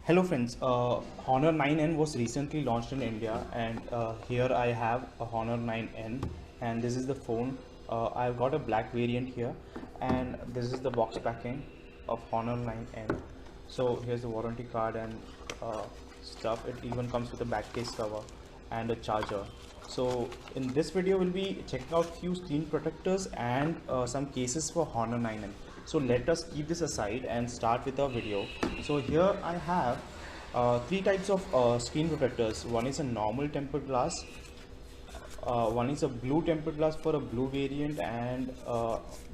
Hello friends, Honor 9N was recently launched in India, and here I have a Honor 9N, and this is the phone. I've got a black variant here, and this is the box packing of Honor 9N. So here's the warranty card and stuff. It even comes with a back case cover and a charger. So in this video we'll be checking out few screen protectors and some cases for Honor 9N. So let us keep this aside and start with our video. So here I have three types of screen protectors. One is a normal tempered glass, one is a blue tempered glass for a blue variant, and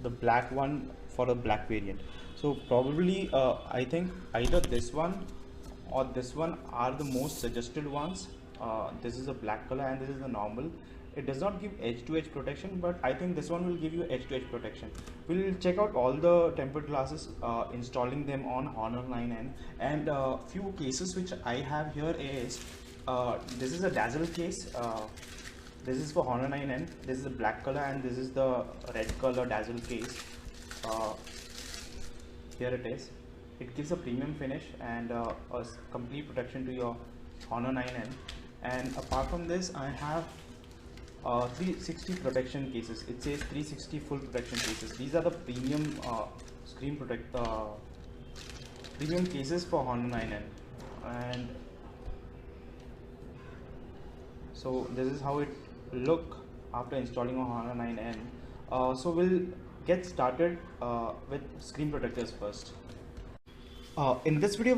the black one for a black variant. So probably I think either this one or this one are the most suggested ones. This is a black color and this is the normal. It does not give edge to edge protection, but I think this one will give you edge to edge protection. We'll check out all the tempered glasses, installing them on Honor 9N, and few cases which I have here is this is a dazzle case. This is for Honor 9N. This is the black color and this is the red color dazzle case. Uh, Here it is. It gives a premium finish and complete protection to your Honor 9N. And apart from this, I have 360 protection cases. It says 360 full protection cases. These are the premium premium cases for Honor 9N. And so this is how it look after installing on Honor 9N. So we'll get started with screen protectors first. In this video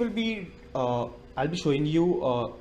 I'll be showing you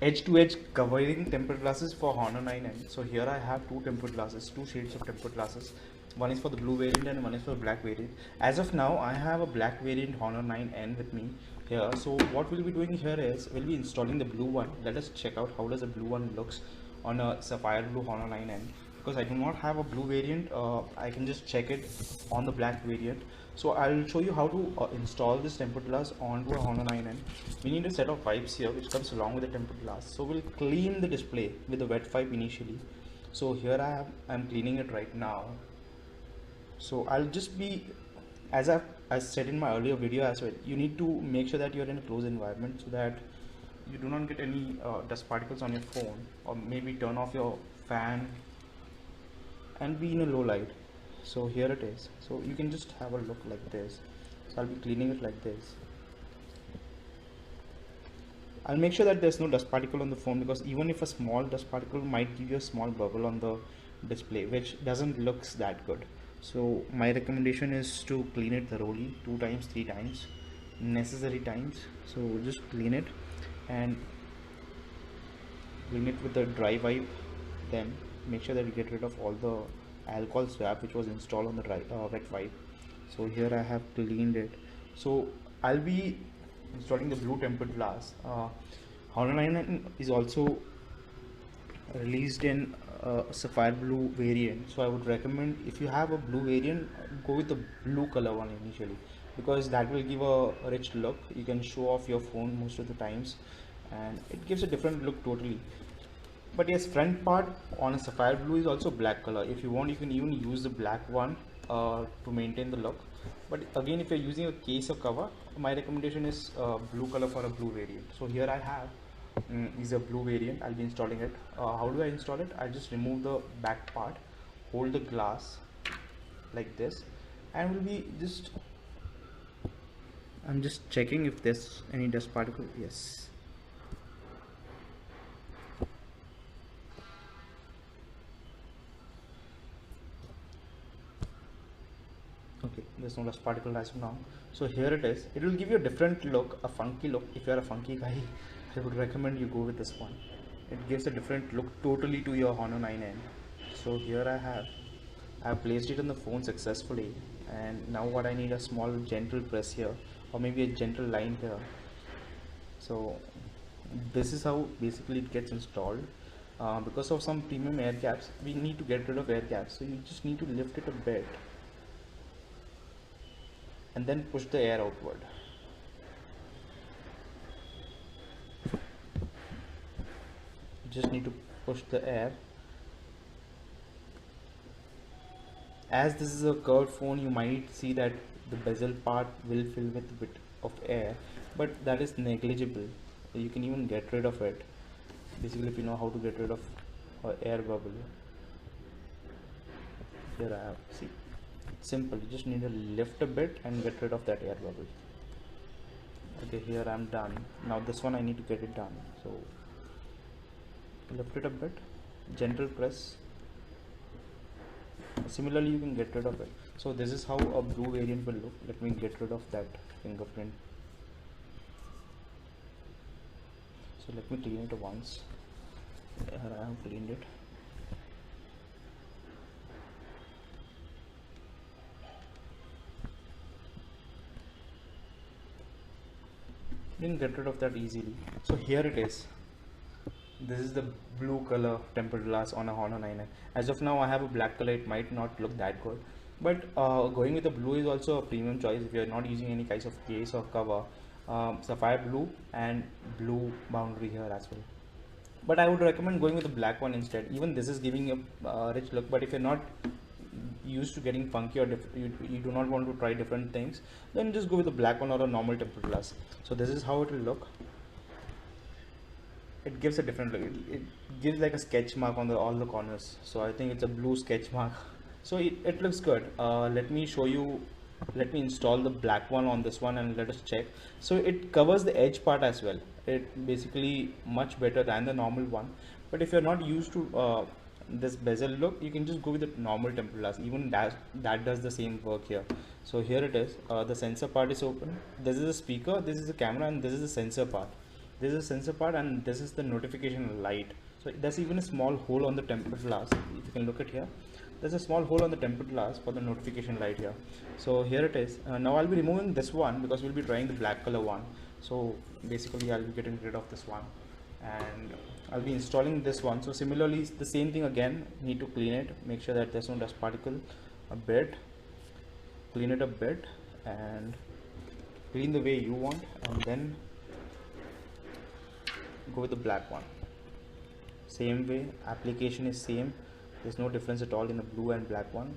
edge to edge covering tempered glasses for Honor 9N. So here I have two tempered glasses, two shades of tempered glasses. One is for the blue variant and one is for the black variant. As of now I have a black variant Honor 9N with me here. So what we'll be doing here is we'll be installing the blue one. Let us check out how does the blue one looks on a sapphire blue Honor 9N. Because I do not have a blue variant, I can just check it on the black variant. So I'll show you how to install this tempered glass onto a Honor 9N. We need a set of wipes here which comes along with the tempered glass. So we'll clean the display with the wet wipe initially. So here I'm cleaning it right now. So I'll just be, as I said in my earlier video as well, you need to make sure that you're in a closed environment so that you do not get any dust particles on your phone, or maybe turn off your fan and be in a low light. So here it is. So you can just have a look like this. So I'll be cleaning it like this. I'll make sure that there's no dust particle on the phone, because even if a small dust particle might give you a small bubble on the display, which doesn't looks that good. So my recommendation is to clean it thoroughly 2 times 3 times necessary times. So just clean it and clean it with a dry wipe. Then make sure that you get rid of all the alcohol swab which was installed on the wet wipe. So here I have cleaned it. So I'll be installing the blue tempered glass. Honor 9 is also released in sapphire blue variant, so I would recommend, if you have a blue variant, go with the blue color one initially, because that will give a rich look. You can show off your phone most of the times and it gives a different look totally. But yes, front part on a sapphire blue is also black color. If you want, you can even use the black one to maintain the look. But again, if you're using a case or cover, my recommendation is blue color for a blue variant. So here I have is a blue variant. I'll be installing it. How do I install it? I just remove the back part, hold the glass like this, and will be just, I'm just checking if there's any dust particle. Yes. Okay, there's no dust particle as of now. So here it is. It will give you a different look, a funky look. If you're a funky guy, I would recommend you go with this one. It gives a different look totally to your Honor 9N. So here I have placed it on the phone successfully, and now what I need, a small gentle press here, or maybe a gentle line here. So this is how basically it gets installed. Because of some premium air caps, we need to get rid of air caps. So you just need to lift it a bit and then push the air outward. You just need to push the air. As this is a curved phone, you might see that the bezel part will fill with a bit of air, but that is negligible. You can even get rid of it basically if you know how to get rid of air bubble. Here I have, see, simple, you just need to lift a bit and get rid of that air bubble. Okay, here I'm done. Now this one I need to get it done, so lift it a bit, gentle press. Similarly you can get rid of it. So this is how a blue variant will look. Let me get rid of that fingerprint. So let me clean it once. Here I have cleaned it. You can get rid of that easily. So here it is. This is the blue color tempered glass on a Honor 9N. As of now I have a black color, it might not look that good, but going with the blue is also a premium choice if you are not using any kinds of case or cover. Sapphire blue and blue boundary here as well, but I would recommend going with the black one instead. Even this is giving a rich look, but if you're not used to getting funky or you do not want to try different things, then just go with the black one or a normal tempered glass. So this is how it will look. It gives a different look. It gives like a sketch mark on all the corners, so I think it's a blue sketch mark. So it looks good. Let me show you, let me install the black one on this one and let us check. So it covers the edge part as well. It basically much better than the normal one, but if you're not used to this bezel look, you can just go with the normal tempered glass. Even that does the same work here. So here it is. The sensor part is open. This is a speaker, this is the camera, and this is the sensor part. This is a sensor part, and this is the notification light. So there's even a small hole on the tempered glass. If you can look at here, there's a small hole on the tempered glass for the notification light here. So here it is. Now I'll be removing this one because we'll be trying the black color one. So basically I'll be getting rid of this one and I'll be installing this one. So similarly the same thing again, need to clean it, make sure that there's no dust particle a bit, clean it a bit and clean the way you want, and then go with the black one. Same way, application is same, there's no difference at all in the blue and black one.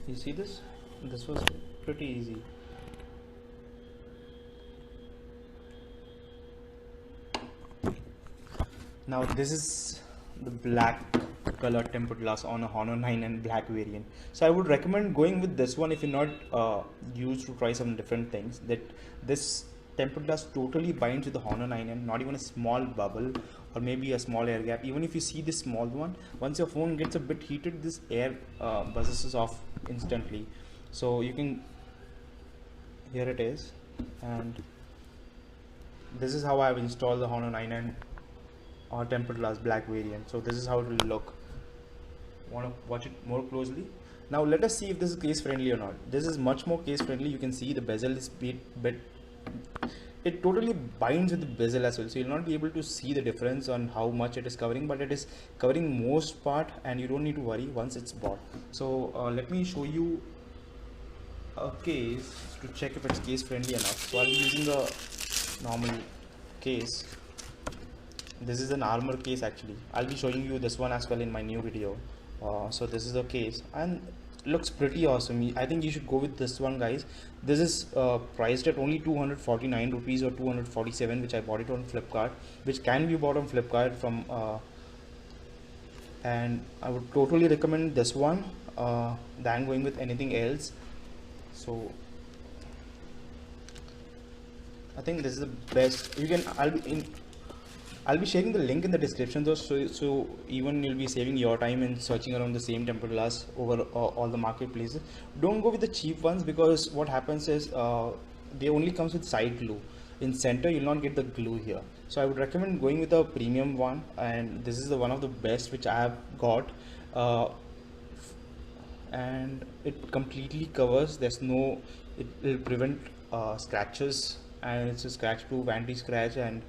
You see this? This was pretty easy. Now this is the black color tempered glass on a Honor 9N black variant. So I would recommend going with this one if you're not used to try some different things. That this tempered glass totally binds with the Honor 9N, not even a small bubble or maybe a small air gap. Even if you see this small one, once your phone gets a bit heated, this air buzzes off instantly. So you can, here it is, and this is how I have installed the Honor 9N or tempered glass black variant. So this is how it will look. Want to watch it more closely? Now let us see if this is case friendly or not. This is much more case friendly. You can see the bezel is bit it totally binds with the bezel as well, so you'll not be able to see the difference on how much it is covering, but it is covering most part and you don't need to worry once it's bought. So let me show you a case to check if it's case friendly enough. So I'll be using a normal case. This is an Armor case actually. I'll be showing you this one as well in my new video. So this is the case and looks pretty awesome. I think you should go with this one, guys. This is priced at only 249 rupees or 247, which I bought it on Flipkart, which can be bought on Flipkart from and I would totally recommend this one than going with anything else. So I think this is the best. You can, I'll be sharing the link in the description though, so even you'll be saving your time in searching around the same tempered glass over all the marketplaces. Don't go with the cheap ones, because what happens is they only comes with side glue. In center you'll not get the glue here. So I would recommend going with a premium one, and this is the one of the best which I have got, and it completely covers. There's no, it will prevent scratches and it's a scratch proof, anti-scratch, and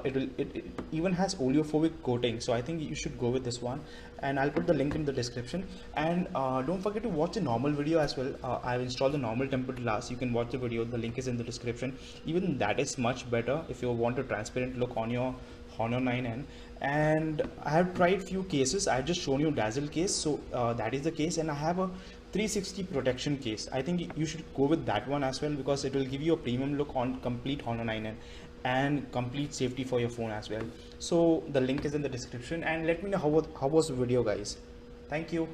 it even has oleophobic coating, so I think you should go with this one, and I'll put the link in the description. And don't forget to watch the normal video as well. I've installed the normal tempered glass. You can watch the video, the link is in the description. Even that is much better if you want a transparent look on your Honor 9N. And I have tried few cases. I've just shown you Dazzle case, so that is the case, and I have a 360 protection case. I think you should go with that one as well, because it will give you a premium look on complete Honor 9N and complete safety for your phone as well. So the link is in the description, and let me know how was the video, guys. Thank you.